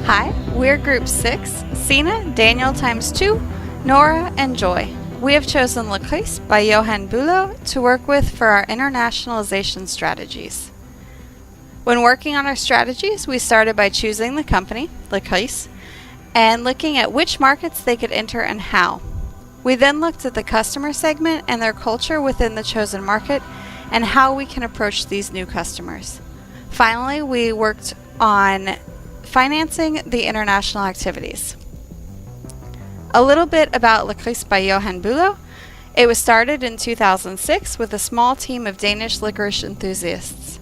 Hi, we're Group 6, Sina, Daniel times 2, Nora, and Joy. We have chosen LaCoisse by JOHAN to work with for our internationalization strategies. When working on our strategies, we started by choosing the company, LaCoisse, and looking at which markets they could enter and how. We then looked at the customer segment and their culture within the chosen market and how we can approach these new customers. Finally, we worked on financing the international activities. A little bit about LaCoisse by JOHAN. It was started in 2006 with a small team of Danish licorice enthusiasts.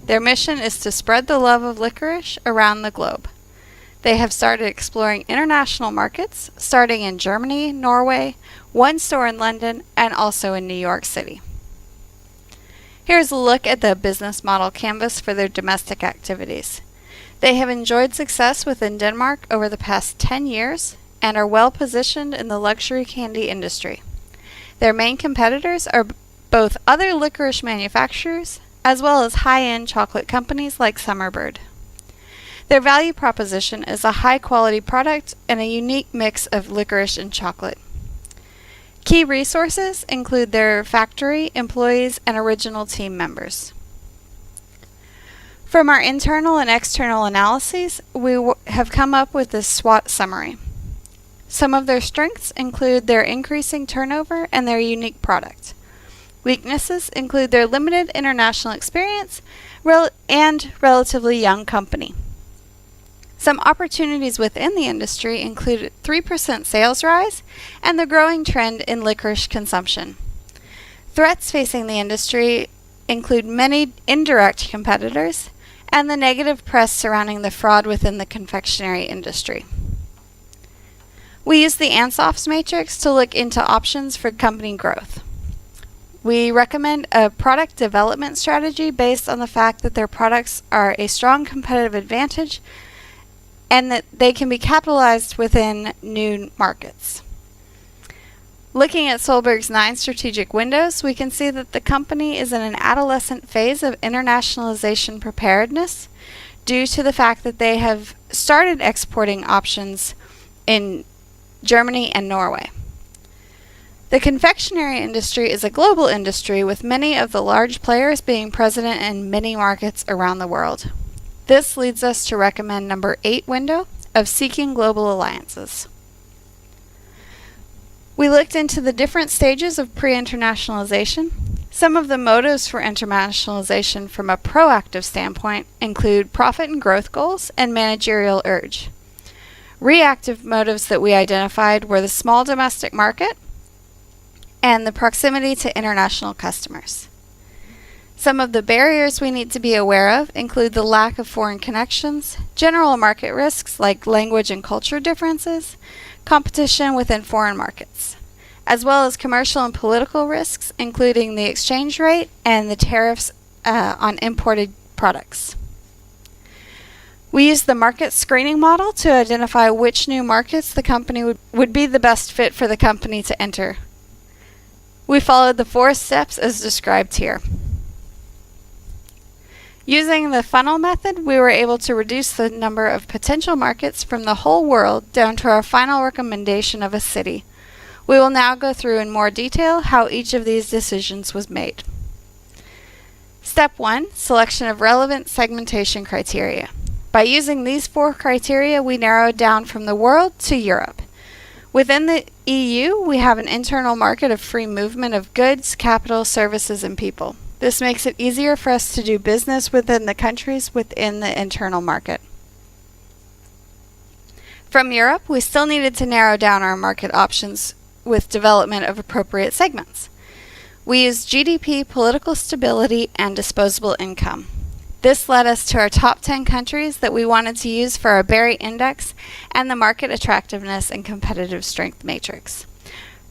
Their mission is to spread the love of licorice around the globe. They have started exploring international markets, starting in Germany, Norway, one store in London, and also in New York City. Here's a look at the business model canvas for their domestic activities. They have enjoyed success within Denmark over the past 10 years and are well positioned in the luxury candy industry. Their main competitors are both other licorice manufacturers as well as high-end chocolate companies like Summerbird. Their value proposition is a high-quality product and a unique mix of licorice and chocolate. Key resources include their factory, employees, and original team members. From our internal and external analyses, we have come up with this SWOT summary. Some of their strengths include their increasing turnover and their unique product. Weaknesses include their limited international experience and relatively young company. Some opportunities within the industry include 3% sales rise and the growing trend in licorice consumption. Threats facing the industry include many indirect competitors and the negative press surrounding the fraud within the confectionery industry. We use the Ansof's matrix to look into options for company growth. We recommend a product development strategy based on the fact that their products are a strong competitive advantage and that they can be capitalized within new markets. Looking at Solberg's 9 strategic windows, we can see that the company is in an adolescent phase of internationalization preparedness due to the fact that they have started exporting options in Germany and Norway. The confectionery industry is a global industry with many of the large players being present in many markets around the world. This leads us to recommend number 8 window of seeking global alliances. We looked into the different stages of pre-internationalization. Some of the motives for internationalization from a proactive standpoint include profit and growth goals and managerial urge. Reactive motives that we identified were the small domestic market and the proximity to international customers. Some of the barriers we need to be aware of include the lack of foreign connections, general market risks like language and culture differences, competition within foreign markets, as well as commercial and political risks, including the exchange rate and the tariffs on imported products. We used the market screening model to identify which new markets the company would be the best fit for the company to enter. We followed the 4 steps as described here. Using the funnel method, we were able to reduce the number of potential markets from the whole world down to our final recommendation of a city. We will now go through in more detail how each of these decisions was made. Step 1, selection of relevant segmentation criteria. By using these 4 criteria, we narrowed down from the world to Europe. Within the EU, we have an internal market of free movement of goods, capital, services, and people. This makes it easier for us to do business within the countries within the internal market. From Europe, we still needed to narrow down our market options with development of appropriate segments. We used GDP, political stability, and disposable income. This led us to our top 10 countries that we wanted to use for our Berry Index and the market attractiveness and competitive strength matrix.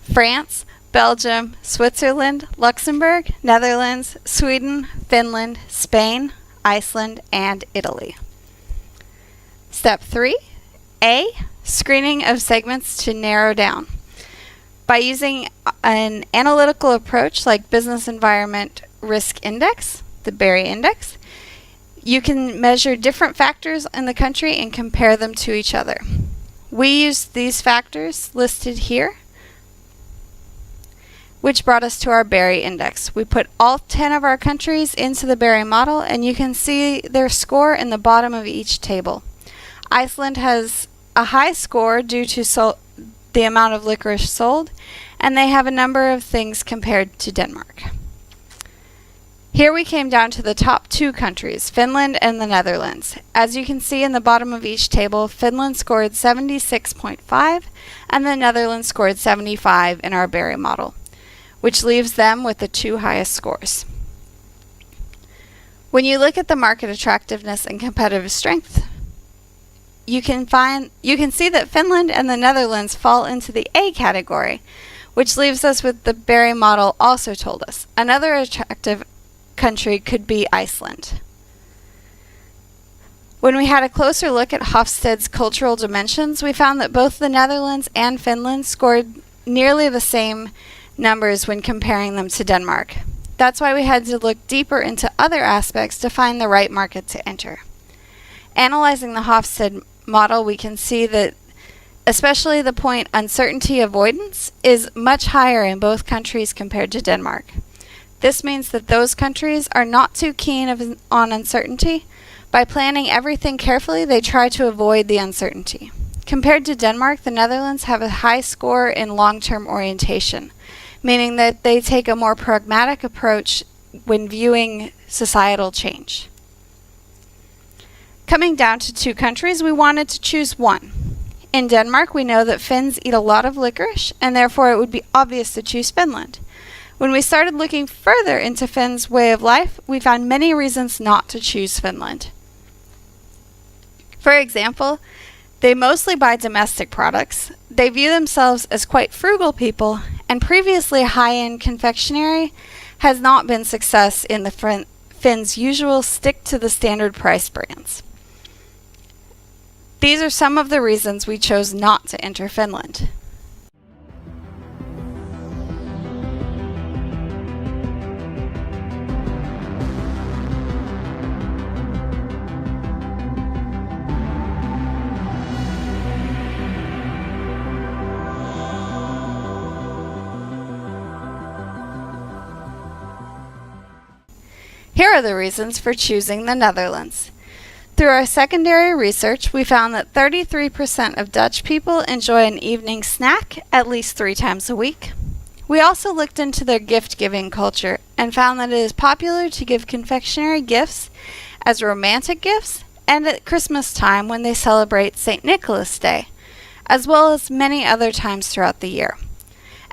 France, Belgium, Switzerland, Luxembourg, Netherlands, Sweden, Finland, Spain, Iceland, and Italy. Step 3, A, screening of segments to narrow down. By using an analytical approach like Business Environment Risk Index, the Berry Index, You can measure different factors in the country and compare them to each other. We used these factors listed here, which brought us to our berry index. We put all 10 of our countries into the berry model, and you can see their score in the bottom of each table. Iceland has a high score due to the amount of licorice sold, and they have a number of things compared to Denmark. Here we came down to the top 2 countries, Finland and the Netherlands. As you can see in the bottom of each table, Finland scored 76.5 and the Netherlands scored 75 in our berry model, which leaves them with the 2 highest scores. When you look at the market attractiveness and competitive strength, you can see that Finland and the Netherlands fall into the A category, which leaves us with the berry model also told us. Another attractive country could be Iceland. When we had a closer look at Hofstede's cultural dimensions, we found that both the Netherlands and Finland scored nearly the same numbers when comparing them to Denmark. That's why we had to look deeper into other aspects to find the right market to enter. Analyzing the Hofstede model, we can see that especially the point uncertainty avoidance is much higher in both countries compared to Denmark. This means that those countries are not too keen on uncertainty. By planning everything carefully, they try to avoid the uncertainty. Compared to Denmark, the Netherlands have a high score in long-term orientation, meaning that they take a more pragmatic approach when viewing societal change. Coming down to 2 countries, we wanted to choose one. In Denmark, we know that Finns eat a lot of licorice, and therefore it would be obvious to choose Finland. When we started looking further into Finns' way of life, we found many reasons not to choose Finland. For example, they mostly buy domestic products, they view themselves as quite frugal people, and previously high-end confectionery has not been success in the Finns' usual stick-to-the-standard price brands. These are some of the reasons we chose not to enter Finland. Here are the reasons for choosing the Netherlands. Through our secondary research, we found that 33% of Dutch people enjoy an evening snack at least 3 times a week. We also looked into their gift-giving culture and found that it is popular to give confectionery gifts as romantic gifts and at Christmas time when they celebrate St. Nicholas Day, as well as many other times throughout the year.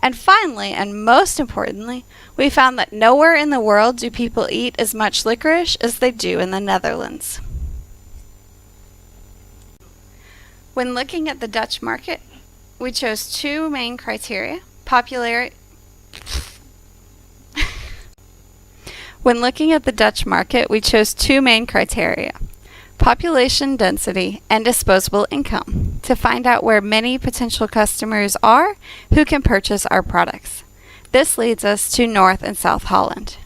And finally, and most importantly, we found that nowhere in the world do people eat as much licorice as they do in the Netherlands. When looking at the Dutch market, we chose 2 main criteria: popularity. When looking at the Dutch market, we chose 2 main criteria: population density and disposable income, to find out where many potential customers are who can purchase our products. This leads us to North and South Holland.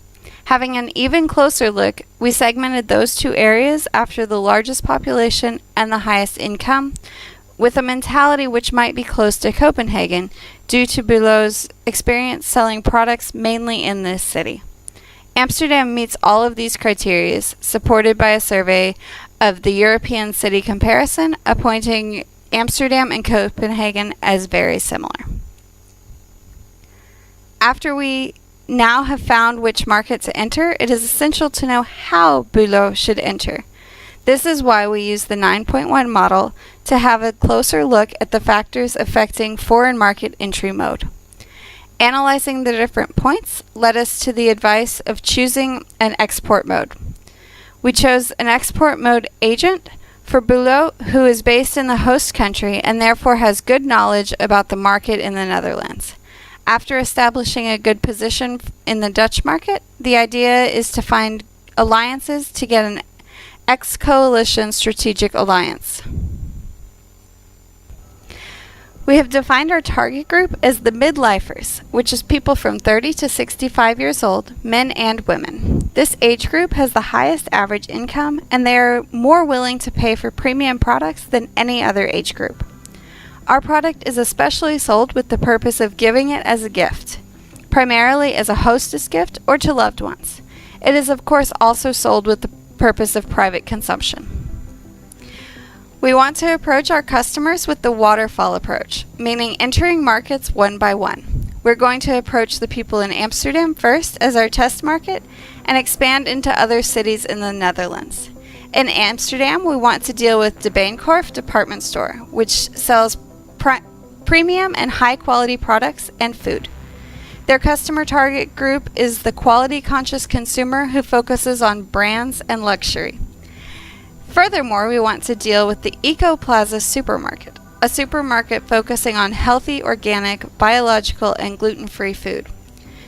Having an even closer look, we segmented those 2 areas after the largest population and the highest income, with a mentality which might be close to Copenhagen due to BULOW's experience selling products mainly in this city. Amsterdam meets all of these criteria, supported by a survey of the European city comparison, appointing Amsterdam and Copenhagen as very similar. After we now have found which market to enter, it is essential to know how BULOW should enter. This is why we use the 9.1 model to have a closer look at the factors affecting foreign market entry mode. Analyzing the different points led us to the advice of choosing an export mode. We chose an export mode agent for BULOW who is based in the host country and therefore has good knowledge about the market in the Netherlands. After establishing a good position in the Dutch market, the idea is to find alliances to get an ex-coalition strategic alliance. We have defined our target group as the midlifers, which is people from 30 to 65 years old, men and women. This age group has the highest average income, and they are more willing to pay for premium products than any other age group. Our product is especially sold with the purpose of giving it as a gift, primarily as a hostess gift or to loved ones. It is of course also sold with the purpose of private consumption. We want to approach our customers with the waterfall approach, meaning entering markets one by one. We're going to approach the people in Amsterdam first as our test market and expand into other cities in the Netherlands. In Amsterdam, we want to deal with De Bijenkorf department store, which sells premium and high-quality products and food. Their customer target group is the quality-conscious consumer who focuses on brands and luxury. Furthermore, we want to deal with the Eco Plaza supermarket, a supermarket focusing on healthy, organic, biological, and gluten-free food.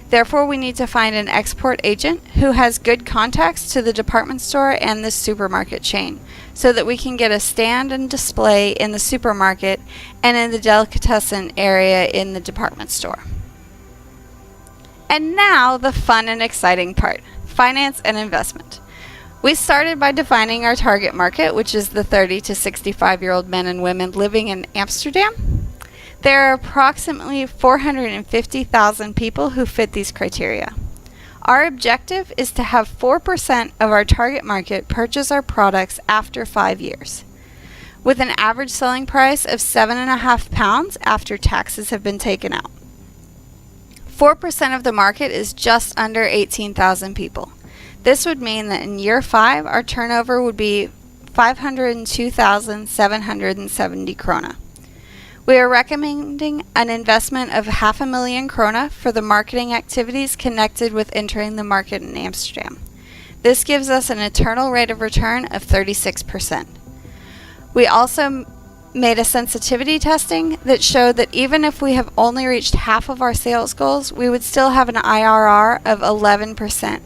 Therefore, we need to find an export agent who has good contacts to the department store and the supermarket chain, so that we can get a stand and display in the supermarket and in the delicatessen area in the department store. And now, the fun and exciting part, finance and investment. We started by defining our target market, which is the 30 to 65-year-old men and women living in Amsterdam. There are approximately 450,000 people who fit these criteria. Our objective is to have 4% of our target market purchase our products after 5 years, with an average selling price of £7.50 after taxes have been taken out. 4% of the market is just under 18,000 people. This would mean that in year 5, our turnover would be 502,770 krona. We are recommending an investment of 500,000 krona for the marketing activities connected with entering the market in Amsterdam. This gives us an internal rate of return of 36%. We also made a sensitivity testing that showed that even if we have only reached half of our sales goals, we would still have an IRR of 11%.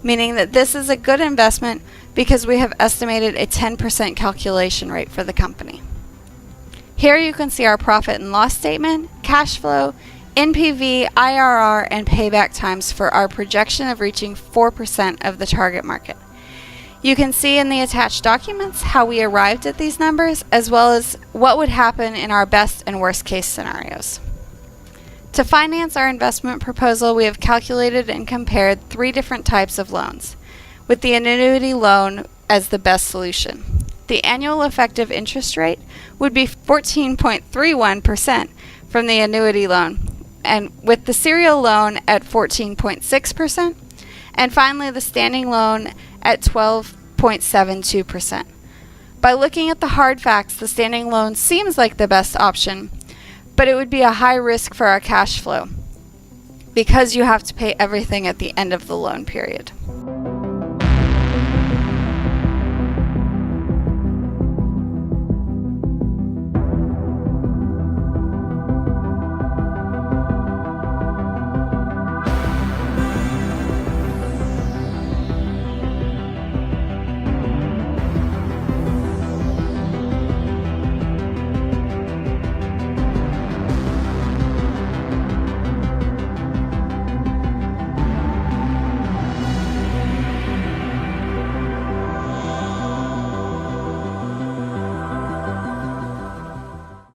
Meaning that this is a good investment because we have estimated a 10% calculation rate for the company. Here you can see our profit and loss statement, cash flow, NPV, IRR, and payback times for our projection of reaching 4% of the target market. You can see in the attached documents how we arrived at these numbers, as well as what would happen in our best and worst case scenarios. To finance our investment proposal, we have calculated and compared 3 different types of loans, with the annuity loan as the best solution. The annual effective interest rate would be 14.31% from the annuity loan, and with the serial loan at 14.6%, and finally the standing loan at 12.72%. By looking at the hard facts, the standing loan seems like the best option, but it would be a high risk for our cash flow because you have to pay everything at the end of the loan period.